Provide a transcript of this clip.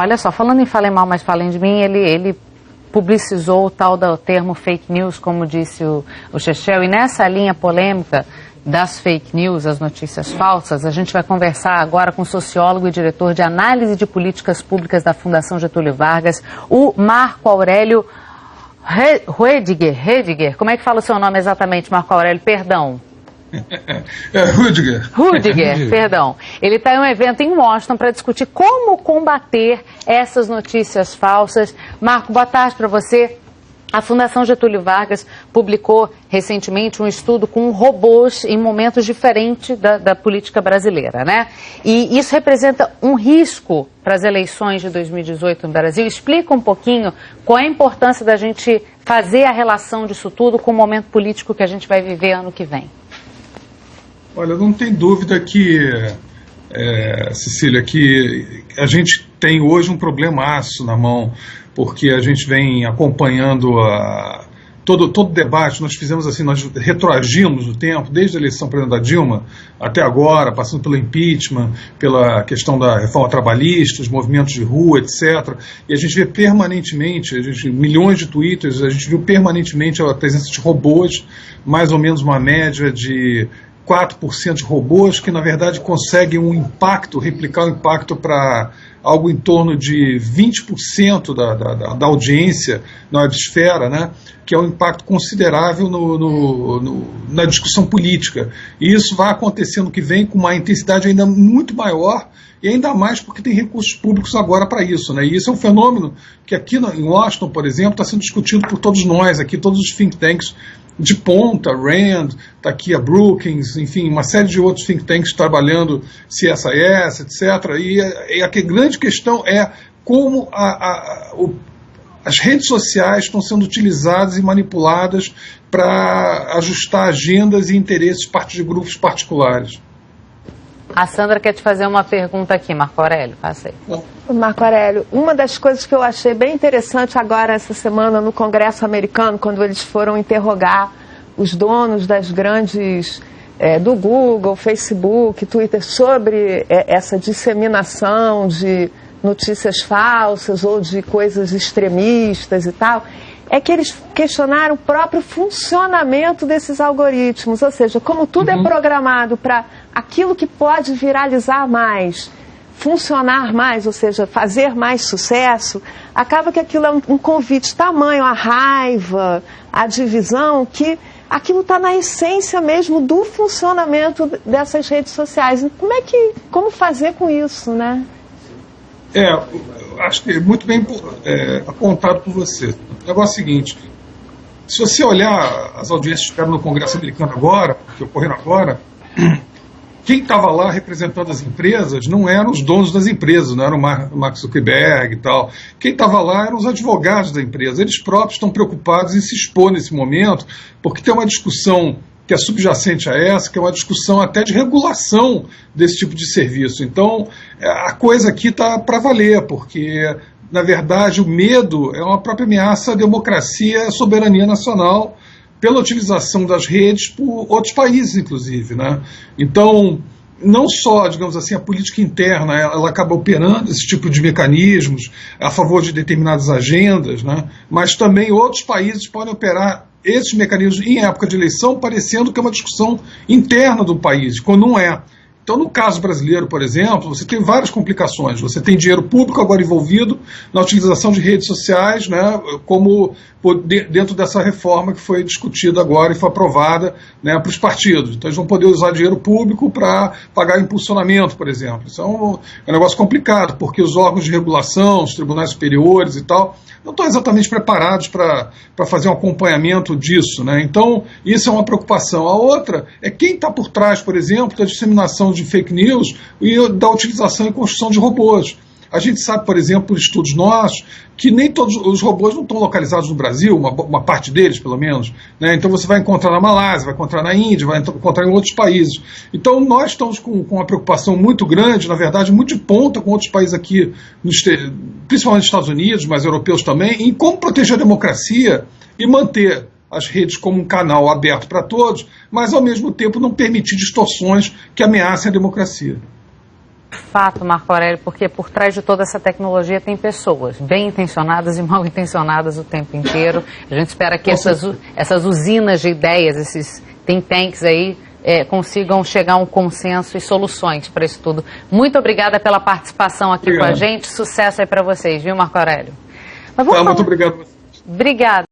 Olha só, falando em falem mal, mas falem de mim, ele publicizou o tal do termo fake news, como disse o Chechel, e nessa linha polêmica das fake news, as notícias falsas, a gente vai conversar agora com o sociólogo e diretor de análise de políticas públicas da Fundação Getúlio Vargas, o Marco Aurélio Rediger. Como é que fala o seu nome exatamente, Marco Aurélio? Perdão. Rudiger, perdão. Ele está em um evento em Washington para discutir como combater essas notícias falsas. Marco, boa tarde para você. A Fundação Getúlio Vargas publicou recentemente um estudo com robôs em momentos diferentes da política brasileira, né? E isso representa um risco para as eleições de 2018 no Brasil. Explica um pouquinho qual é a importância da gente fazer a relação disso tudo com o momento político que a gente vai viver ano que vem. Olha, não tem dúvida que, Cecília, que a gente tem hoje um problemaço na mão, porque a gente vem acompanhando todo o debate. Nós fizemos assim, nós retroagimos o tempo, desde a eleição da Dilma até agora, passando pelo impeachment, pela questão da reforma trabalhista, os movimentos de rua, etc. E a gente vê permanentemente, milhões de twitters, a gente viu permanentemente a presença de robôs, mais ou menos uma média de 4% de robôs que, na verdade, conseguem replicar o impacto para algo em torno de 20% da audiência na websfera, né, que é um impacto considerável na discussão política. E isso vai acontecer no que vem com uma intensidade ainda muito maior, e ainda mais porque tem recursos públicos agora para isso, né? E isso é um fenômeno que aqui em Washington, por exemplo, está sendo discutido por todos nós, aqui todos os think tanks de ponta, RAND, está aqui a Brookings, enfim, uma série de outros think tanks trabalhando CSIS, etc. E a grande questão é como as redes sociais estão sendo utilizadas e manipuladas para ajustar agendas e interesses de grupos particulares. A Sandra quer te fazer uma pergunta aqui, Marco Aurélio, passa aí. Marco Aurélio, uma das coisas que eu achei bem interessante agora essa semana no Congresso americano, quando eles foram interrogar os donos das grandes, do Google, Facebook, Twitter, sobre essa disseminação de notícias falsas ou de coisas extremistas e tal, é que eles questionaram o próprio funcionamento desses algoritmos, ou seja, como tudo é programado para aquilo que pode viralizar mais, funcionar mais, ou seja, fazer mais sucesso, acaba que aquilo é um convite tamanho, a raiva, a divisão, que aquilo está na essência mesmo do funcionamento dessas redes sociais. Como fazer com isso, né? Acho que é muito bem apontado por você. O negócio é o seguinte: se você olhar as audiências que estiveram no Congresso americano agora, que ocorreram agora, quem estava lá representando as empresas não eram os donos das empresas, não era o Mark Zuckerberg e tal. Quem estava lá eram os advogados da empresa. Eles próprios estão preocupados em se expor nesse momento, porque tem uma discussão que é subjacente a essa, que é uma discussão até de regulação desse tipo de serviço. Então, a coisa aqui está para valer, porque, na verdade, o medo é uma própria ameaça à democracia e à soberania nacional pela utilização das redes por outros países, inclusive, né? Então, não só, digamos assim, a política interna, ela acaba operando esse tipo de mecanismos a favor de determinadas agendas, né? Mas também outros países podem operar esses mecanismos em época de eleição, parecendo que é uma discussão interna do país, quando não é. Então, no caso brasileiro, por exemplo, você tem várias complicações. Você tem dinheiro público agora envolvido na utilização de redes sociais, né, como dentro dessa reforma que foi discutida agora e foi aprovada, né, para os partidos. Então, eles vão poder usar dinheiro público para pagar impulsionamento, por exemplo. Isso é um negócio complicado, porque os órgãos de regulação, os tribunais superiores e tal, não estão exatamente preparados para fazer um acompanhamento disso, né? Então, isso é uma preocupação. A outra é quem está por trás, por exemplo, da disseminação de fake news e da utilização e construção de robôs. A gente sabe, por exemplo, por estudos nossos, que nem todos os robôs não estão localizados no Brasil, uma parte deles, pelo menos, né? Então você vai encontrar na Malásia, vai encontrar na Índia, vai encontrar em outros países. Então nós estamos com uma preocupação muito grande, na verdade, muito de ponta com outros países aqui, principalmente nos Estados Unidos, mas europeus também, em como proteger a democracia e manter as redes como um canal aberto para todos, mas ao mesmo tempo não permitir distorções que ameacem a democracia. Fato, Marco Aurélio, porque por trás de toda essa tecnologia tem pessoas bem intencionadas e mal intencionadas o tempo inteiro. A gente espera que essas usinas de ideias, esses think tanks aí, consigam chegar a um consenso e soluções para isso tudo. Muito obrigada pela participação aqui com a gente. Sucesso aí para vocês, viu, Marco Aurélio? Mas muito obrigado. Obrigada.